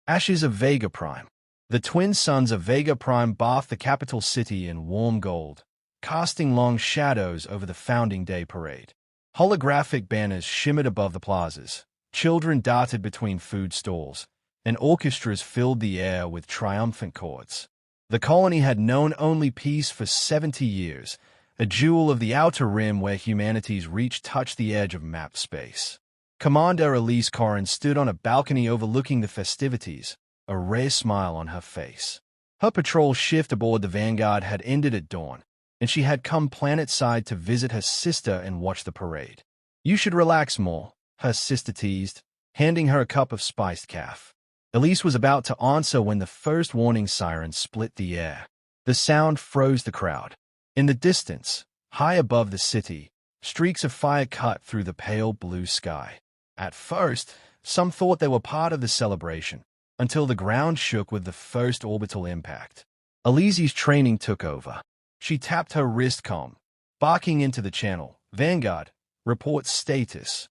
Ashes of Vega Prime. The twin suns of Vega Prime bathed the capital city in warm gold, casting long shadows over the Founding Day parade. Holographic banners shimmered above the plazas, children darted between food stalls, and orchestras filled the air with triumphant chords. The colony had known only peace for 70 years, a jewel of the outer rim where humanity's reach touched the edge of mapped space. Commander Elise Corrin stood on a balcony overlooking the festivities, a rare smile on her face. Her patrol shift aboard the Vanguard had ended at dawn, and she had come planet-side to visit her sister and watch the parade. "You should relax more," her sister teased, handing her a cup of spiced caf. Elise was about to answer when the first warning siren split the air. The sound froze the crowd. In the distance, high above the city, streaks of fire cut through the pale blue sky. At first, some thought they were part of the celebration, until the ground shook with the first orbital impact. Elise's training took over. She tapped her wrist comb, barking into the channel. "Vanguard, report status."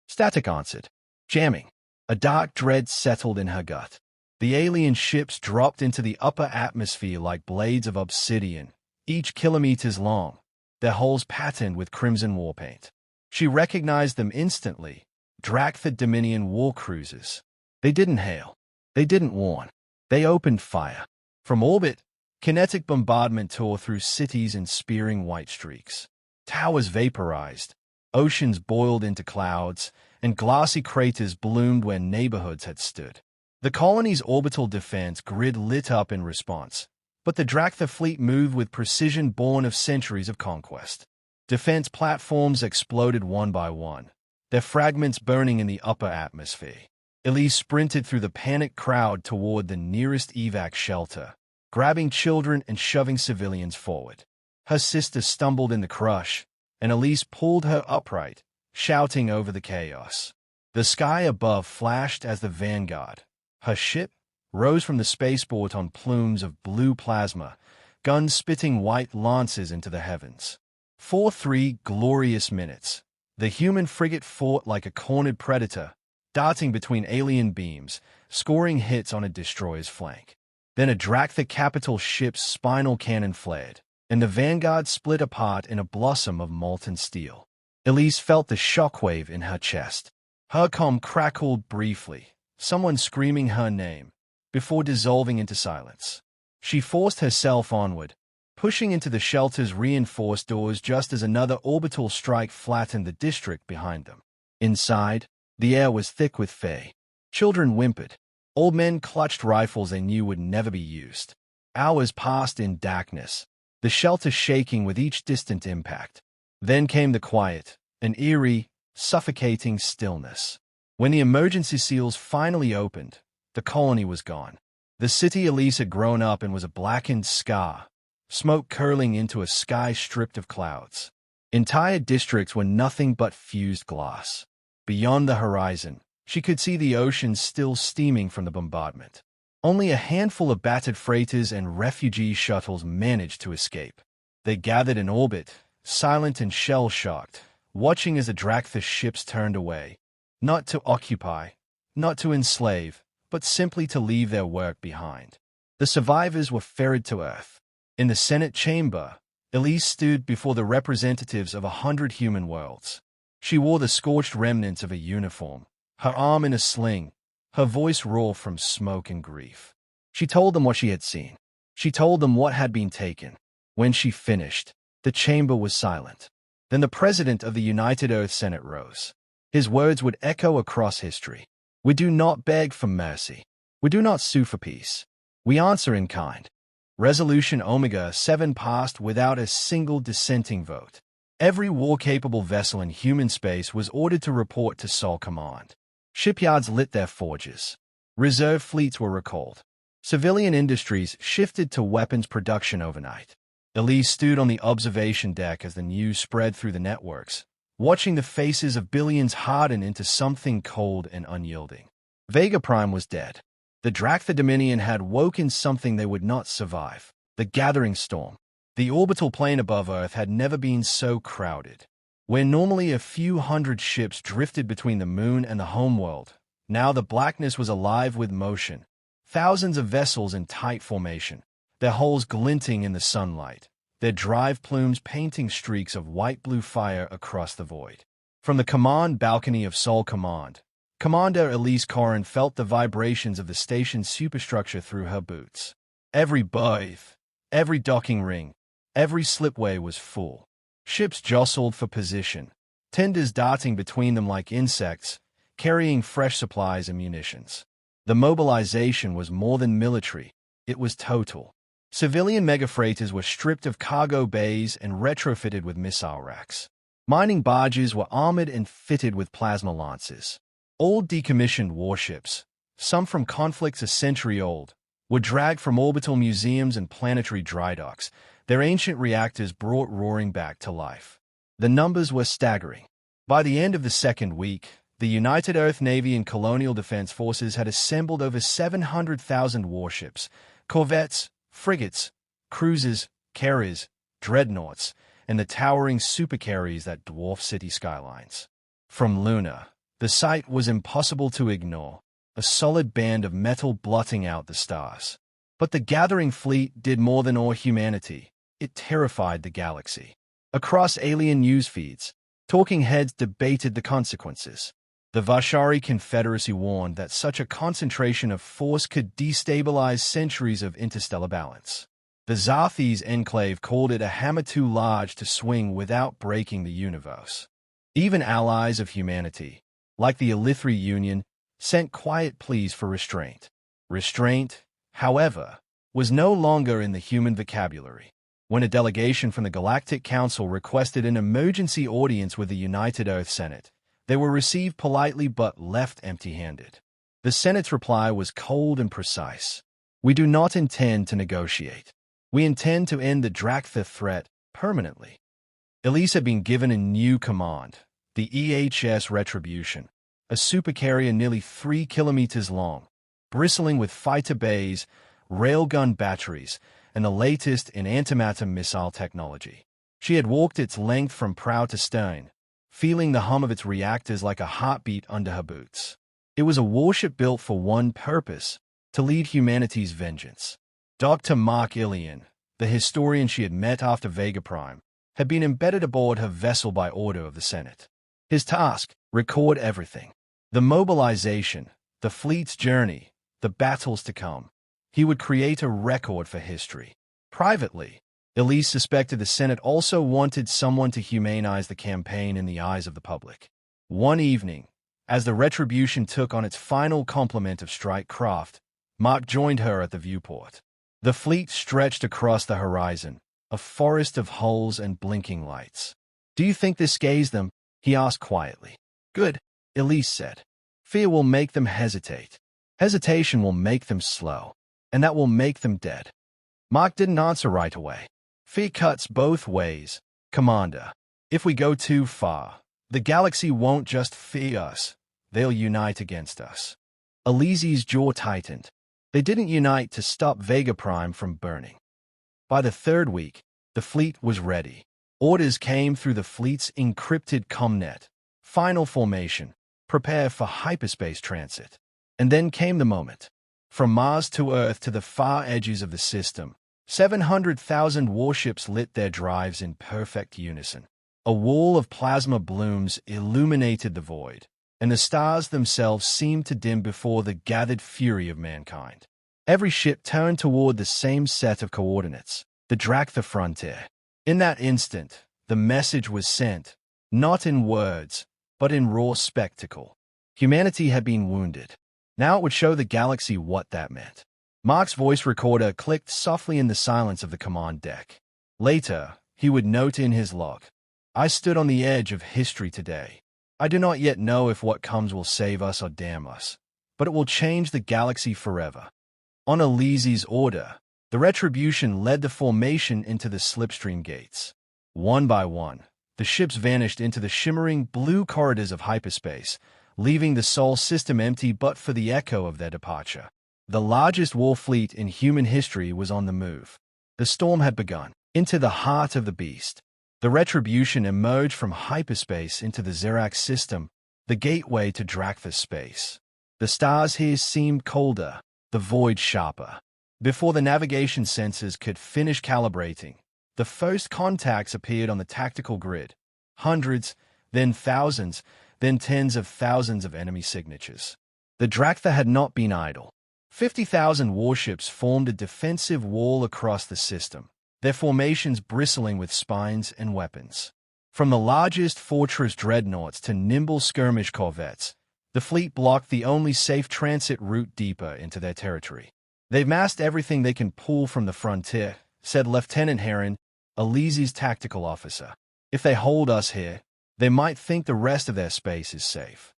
Static answered. "Jamming." A dark dread settled in her gut. The alien ships dropped into the upper atmosphere like blades of obsidian, each kilometers long, their hulls patterned with crimson war paint. She recognized them instantly. Drakthar Dominion war cruisers. They didn't hail. They didn't warn. They opened fire. From orbit, kinetic bombardment tore through cities in spearing white streaks. Towers vaporized, oceans boiled into clouds, and glassy craters bloomed where neighborhoods had stood. The colony's orbital defense grid lit up in response, but the Drakthar fleet moved with precision born of centuries of conquest. Defense platforms exploded one by one, their fragments burning in the upper atmosphere. Elise sprinted through the panicked crowd toward the nearest evac shelter, grabbing children and shoving civilians forward. Her sister stumbled in the crush, and Elise pulled her upright, shouting over the chaos. The sky above flashed as the Vanguard, her ship, rose from the spaceport on plumes of blue plasma, guns spitting white lances into the heavens. For 3 glorious minutes, the human frigate fought like a cornered predator, darting between alien beams, scoring hits on a destroyer's flank. Then a Drakthar capital ship's spinal cannon flared, and the Vanguard split apart in a blossom of molten steel. Elise felt the shockwave in her chest. Her comm crackled briefly, someone screaming her name, before dissolving into silence. She forced herself onward, pushing into the shelter's reinforced doors just as another orbital strike flattened the district behind them. Inside, the air was thick with fey. Children whimpered. Old men clutched rifles they knew would never be used. Hours passed in darkness, the shelter shaking with each distant impact. Then came the quiet, an eerie, suffocating stillness. When the emergency seals finally opened, the colony was gone. The city Elise had grown up in was a blackened scar, smoke curling into a sky stripped of clouds. Entire districts were nothing but fused glass. Beyond the horizon, she could see the ocean still steaming from the bombardment. Only a handful of battered freighters and refugee shuttles managed to escape. They gathered in orbit, silent and shell-shocked, watching as the Drakthar ships turned away, not to occupy, not to enslave, but simply to leave their work behind. The survivors were ferried to Earth. In the Senate chamber, Elise stood before the representatives of 100 human worlds. She wore the scorched remnants of a uniform, her arm in a sling, her voice raw from smoke and grief. She told them what she had seen. She told them what had been taken. When she finished, the chamber was silent. Then the president of the United Earth Senate rose. His words would echo across history. "We do not beg for mercy. We do not sue for peace. We answer in kind." Resolution Omega 7 passed without a single dissenting vote. Every war-capable vessel in human space was ordered to report to Sol Command. Shipyards lit their forges. Reserve fleets were recalled. Civilian industries shifted to weapons production overnight. Elise stood on the observation deck as the news spread through the networks, watching the faces of billions harden into something cold and unyielding. Vega Prime was dead. The Drakthar Dominion had woken something they would not survive. The gathering storm. The orbital plane above Earth had never been so crowded. Where normally a few hundred ships drifted between the moon and the homeworld, now the blackness was alive with motion, Thousands of vessels in tight formation, their hulls glinting in the sunlight, their drive plumes painting streaks of white-blue fire across the void. From the command balcony of Sol Command, Commander Elise Corrin felt the vibrations of the station's superstructure through her boots. Every berth, every docking ring, every slipway was full. Ships jostled for position, tenders darting between them like insects, carrying fresh supplies and munitions. The mobilization was more than military, it was total. Civilian megafreighters were stripped of cargo bays and retrofitted with missile racks. Mining barges were armored and fitted with plasma lancers. Old decommissioned warships, some from conflicts a century old, were dragged from orbital museums and planetary dry docks, their ancient reactors brought roaring back to life. The numbers were staggering. By the end of the second week, the United Earth Navy and Colonial Defense Forces had assembled over 700,000 warships, corvettes, frigates, cruisers, carriers, dreadnoughts, and the towering supercarriers that dwarf city skylines. From Luna, the sight was impossible to ignore, a solid band of metal blotting out the stars. But the gathering fleet did more than awe humanity. It terrified the galaxy. Across alien news feeds, talking heads debated the consequences. The Vashari Confederacy warned that such a concentration of force could destabilize centuries of interstellar balance. The Zarthes Enclave called it a hammer too large to swing without breaking the universe. Even allies of humanity, like the Elithri Union, sent quiet pleas for restraint. Restraint, however, was no longer in the human vocabulary. When a delegation from the Galactic Council requested an emergency audience with the United Earth Senate, they were received politely but left empty-handed. The Senate's reply was cold and precise. We do not intend to negotiate. We intend to end the Drakthar threat permanently. Elise had been given a new command, the EHS Retribution, a supercarrier nearly 3 kilometers long, bristling with fighter bays, railgun batteries, and the latest in antimatter missile technology. She had walked its length from prow to stern, feeling the hum of its reactors like a heartbeat under her boots. It was a warship built for one purpose, to lead humanity's vengeance. Dr. Mark Ilian, the historian she had met after Vega Prime, had been embedded aboard her vessel by order of the Senate. His task, record everything. The mobilization, the fleet's journey, the battles to come. He would create a record for history. Privately, Elise suspected the Senate also wanted someone to humanize the campaign in the eyes of the public. One evening, as the Retribution took on its final complement of strike craft, Mark joined her at the viewport. The fleet stretched across the horizon, a forest of hulls and blinking lights. "Do you think this scares them?" he asked quietly. "Good," Elise said. "Fear will make them hesitate. Hesitation will make them slow, and that will make them dead." Mark didn't answer right away. "Fear cuts both ways, Commander. If we go too far, the galaxy won't just fear us, they'll unite against us." Elise's jaw tightened. They didn't unite to stop Vega Prime from burning. By the third week, the fleet was ready. Orders came through the fleet's encrypted comnet. Final formation. Prepare for hyperspace transit. And then came the moment. From Mars to Earth to the far edges of the system, 700,000 warships lit their drives in perfect unison. A wall of plasma blooms illuminated the void, and the stars themselves seemed to dim before the gathered fury of mankind. Every ship turned toward the same set of coordinates, the Drakthar frontier. In that instant, the message was sent, not in words, but in raw spectacle. Humanity had been wounded. Now it would show the galaxy what that meant. Mark's voice recorder clicked softly in the silence of the command deck. Later, he would note in his log, "I stood on the edge of history today. I do not yet know if what comes will save us or damn us, but it will change the galaxy forever." On Elise's order, the Retribution led the formation into the slipstream gates. One by one, the ships vanished into the shimmering blue corridors of hyperspace, leaving the Sol system empty but for the echo of their departure. The largest war fleet in human history was on the move. The storm had begun. Into the heart of the beast, the Retribution emerged from hyperspace into the Xerax system, the gateway to Drakthar space. The stars here seemed colder, the void sharper. Before the navigation sensors could finish calibrating, the first contacts appeared on the tactical grid. Hundreds, then thousands, then tens of thousands of enemy signatures. The Drakthar had not been idle. 50,000 warships formed a defensive wall across the system, their formations bristling with spines and weapons. From the largest fortress dreadnoughts to nimble skirmish corvettes, the fleet blocked the only safe transit route deeper into their territory. "They've massed everything they can pull from the frontier," said Lieutenant Heron, Elyse's tactical officer. "If they hold us here, they might think the rest of their space is safe."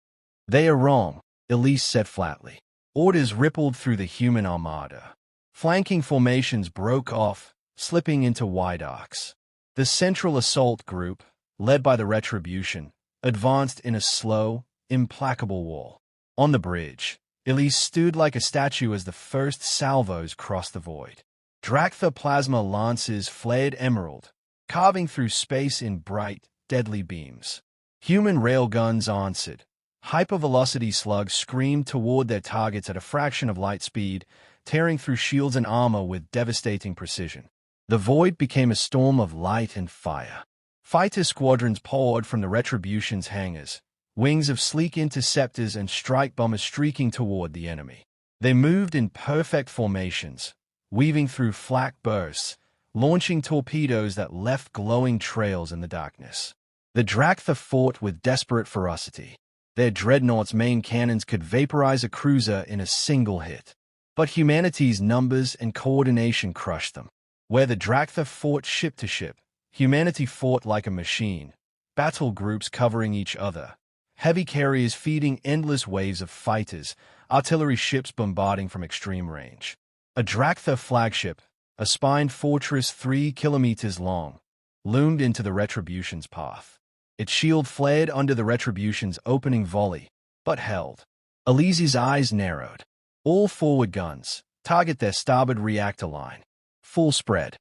"They are wrong," Elyse said flatly. Orders rippled through the human armada. Flanking formations broke off, slipping into wide arcs. The central assault group, led by the Retribution, advanced in a slow, implacable wall. On the bridge, Elyse stood like a statue as the first salvos crossed the void. Drakthar plasma lances flared emerald, carving through space in bright, deadly beams. Human railguns answered. Hypervelocity slugs screamed toward their targets at a fraction of light speed, tearing through shields and armor with devastating precision. The void became a storm of light and fire. Fighter squadrons poured from the Retribution's hangars, wings of sleek interceptors and strike bombers streaking toward the enemy. They moved in perfect formations, weaving through flak bursts, launching torpedoes that left glowing trails in the darkness. The Drakthar fought with desperate ferocity. Their dreadnoughts' main cannons could vaporize a cruiser in a single hit. But humanity's numbers and coordination crushed them. Where the Drakthar fought ship to ship, humanity fought like a machine, battle groups covering each other, heavy carriers feeding endless waves of fighters, artillery ships bombarding from extreme range. A Drakthar flagship, a spined fortress 3 kilometers long, loomed into the Retribution's path. Its shield flared under the Retribution's opening volley, but held. Elyse's eyes narrowed. All forward guns, target their starboard reactor line. Full spread.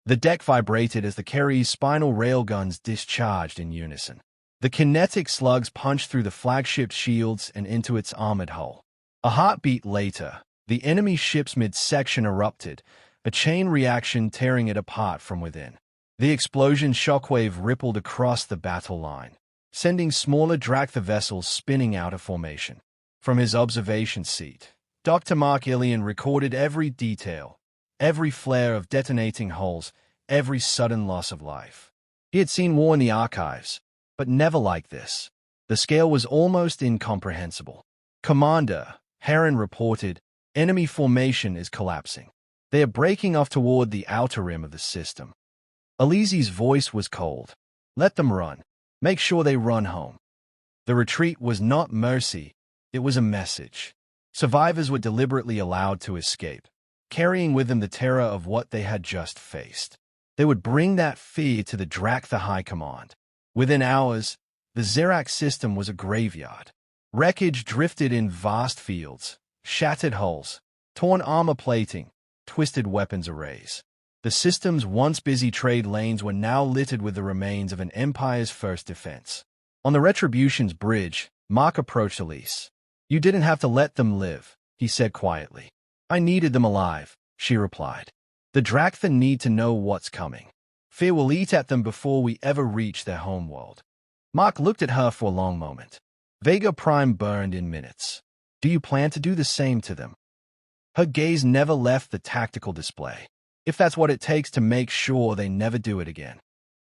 The deck vibrated as the carrier's spinal railguns discharged in unison. The kinetic slugs punched through the flagship's shields and into its armored hull. A heartbeat later, the enemy ship's midsection erupted, a chain reaction tearing it apart from within. The explosion's shockwave rippled across the battle line, sending smaller Drakthar vessels spinning out of formation. From his observation seat, Dr. Mark Ilian recorded every detail, every flare of detonating hulls, every sudden loss of life. He had seen war in the archives, but never like this. The scale was almost incomprehensible. "Commander," Heron reported, "enemy formation is collapsing. They are breaking off toward the outer rim of the system." Elyse's voice was cold. "Let them run. Make sure they run home." The retreat was not mercy, it was a message. Survivors were deliberately allowed to escape, carrying with them the terror of what they had just faced. They would bring that fear to the Drakthar High Command. Within hours, the Zerak system was a graveyard. Wreckage drifted in vast fields, shattered hulls, torn armor plating, twisted weapons arrays. The system's once busy trade lanes were now littered with the remains of an empire's first defense. On the Retribution's bridge, Mark approached Elyse. "You didn't have to let them live," he said quietly. "I needed them alive," she replied. "The Drakthar need to know what's coming. Fear will eat at them before we ever reach their homeworld." Mark looked at her for a long moment. Vega Prime burned in minutes. "Do you plan to do the same to them?" Her gaze never left the tactical display. "If that's what it takes to make sure they never do it again."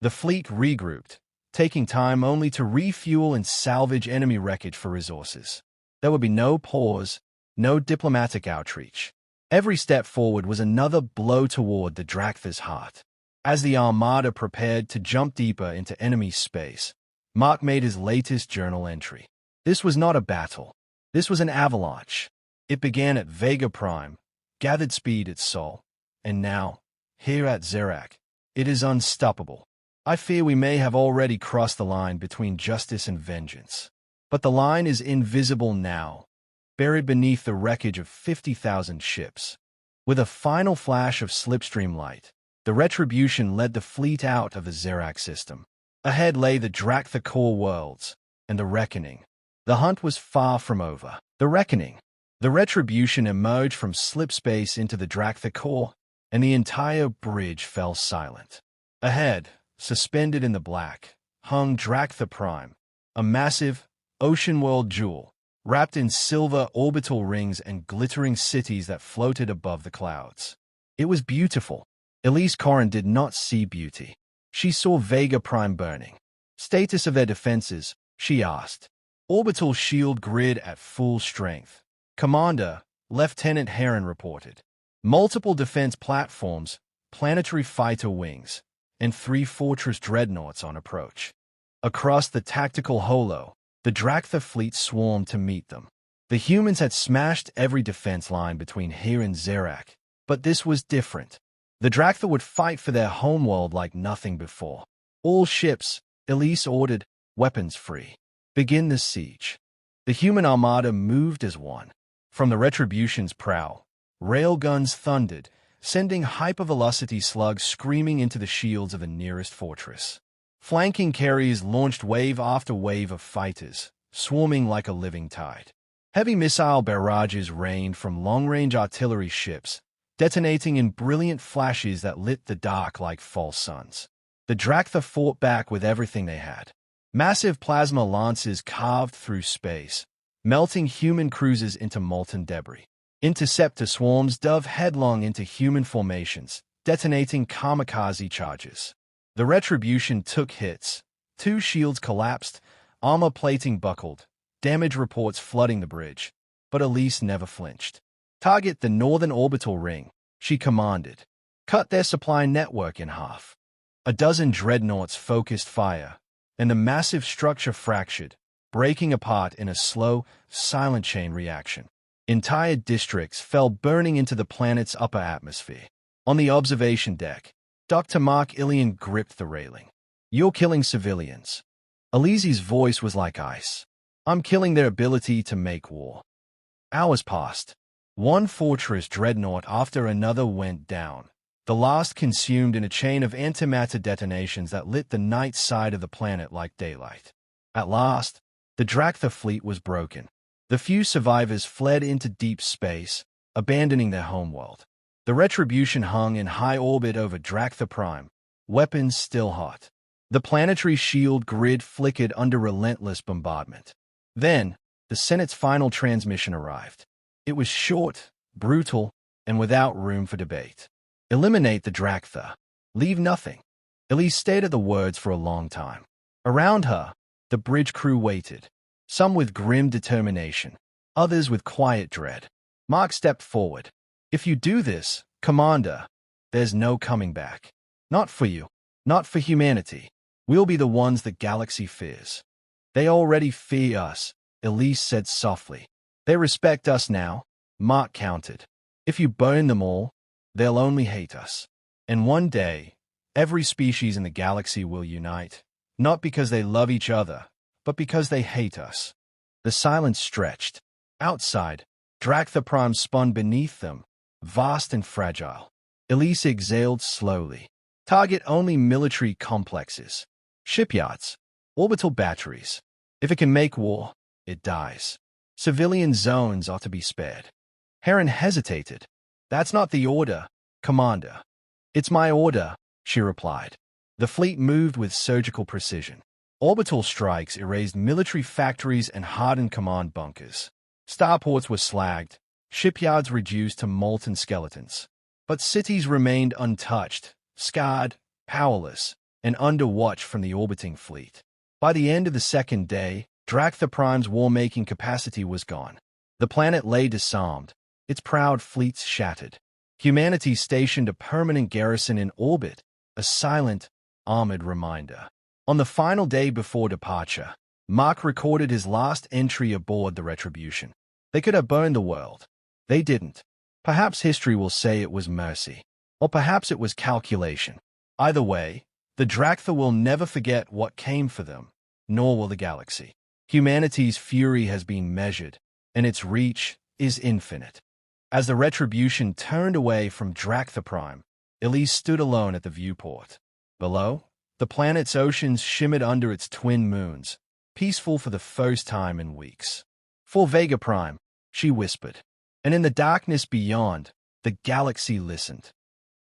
The fleet regrouped, taking time only to refuel and salvage enemy wreckage for resources. There would be no pause, no diplomatic outreach. Every step forward was another blow toward the Drakthar's heart. As the armada prepared to jump deeper into enemy space, Mark made his latest journal entry. This was not a battle. This was an avalanche. It began at Vega Prime, gathered speed at Sol, and now, here at Zerak, it is unstoppable. I fear we may have already crossed the line between justice and vengeance. But the line is invisible now, buried beneath the wreckage of 50,000 ships. With a final flash of slipstream light, the Retribution led the fleet out of the Zerak system. Ahead lay the Drakthar core worlds, and the reckoning. The hunt was far from over. The reckoning. The Retribution emerged from slipspace into the Drakthar core, and the entire bridge fell silent. Ahead, suspended in the black, hung Drakthar Prime, a massive, ocean-world jewel, wrapped in silver orbital rings and glittering cities that floated above the clouds. It was beautiful. Elise Corrin did not see beauty. She saw Vega Prime burning. Status of their defenses, she asked. Orbital shield grid at full strength. Commander, Lieutenant Heron reported. Multiple defense platforms, planetary fighter wings, and 3 fortress dreadnoughts on approach. Across the tactical holo, the Drakthar fleet swarmed to meet them. The humans had smashed every defense line between here and Zerak, but this was different. The Drakthar would fight for their homeworld like nothing before. All ships, Elise ordered, weapons free. Begin the siege. The human armada moved as one. From the Retribution's prow, railguns thundered, sending hypervelocity slugs screaming into the shields of the nearest fortress. Flanking carriers launched wave after wave of fighters, swarming like a living tide. Heavy missile barrages rained from long-range artillery ships, detonating in brilliant flashes that lit the dark like false suns. The Drakthar fought back with everything they had. Massive plasma lances carved through space, melting human cruisers into molten debris. Interceptor swarms dove headlong into human formations, detonating kamikaze charges. The Retribution took hits. 2 shields collapsed, armor plating buckled, damage reports flooding the bridge. But Elise never flinched. Target the northern orbital ring, she commanded. Cut their supply network in half. A dozen dreadnoughts focused fire, and the massive structure fractured, breaking apart in a slow, silent chain reaction. Entire districts fell burning into the planet's upper atmosphere. On the observation deck, Dr. Mark Ilian gripped the railing. You're killing civilians. Elise's voice was like ice. I'm killing their ability to make war. Hours passed. One fortress dreadnought after another went down, the last consumed in a chain of antimatter detonations that lit the night side of the planet like daylight. At last, the Drakthar fleet was broken. The few survivors fled into deep space, abandoning their homeworld. The Retribution hung in high orbit over Drakthar Prime, weapons still hot. The planetary shield grid flickered under relentless bombardment. Then, the Senate's final transmission arrived. It was short, brutal, and without room for debate. Eliminate the Drakthar. Leave nothing. Elise stared at the words for a long time. Around her, the bridge crew waited, some with grim determination, others with quiet dread. Mark stepped forward. If you do this, Commander, there's no coming back. Not for you. Not for humanity. We'll be the ones the galaxy fears. They already fear us, Elise said softly. They respect us now, Mark countered. If you burn them all, they'll only hate us. And one day, every species in the galaxy will unite, not because they love each other, but because they hate us. The silence stretched. Outside, Drakthar Prime spun beneath them, vast and fragile. Elise exhaled slowly. Target only military complexes. Shipyards. Orbital batteries. If it can make war, it dies. Civilian zones are to be spared. Heron hesitated. That's not the order, Commander. It's my order, she replied. The fleet moved with surgical precision. Orbital strikes erased military factories and hardened command bunkers. Starports were slagged, shipyards reduced to molten skeletons. But cities remained untouched, scarred, powerless, and under watch from the orbiting fleet. By the end of the second day, Drakthar Prime's war-making capacity was gone. The planet lay disarmed, its proud fleets shattered. Humanity stationed a permanent garrison in orbit, a silent, armored reminder. On the final day before departure, Mark recorded his last entry aboard the Retribution. They could have burned the world. They didn't. Perhaps history will say it was mercy, or perhaps it was calculation. Either way, the Drakthar will never forget what came for them, nor will the galaxy. Humanity's fury has been measured, and its reach is infinite. As the Retribution turned away from Drakthar Prime, Elise stood alone at the viewport. Below, the planet's oceans shimmered under its twin moons, peaceful for the first time in weeks. For Vega Prime, she whispered. And in the darkness beyond, the galaxy listened.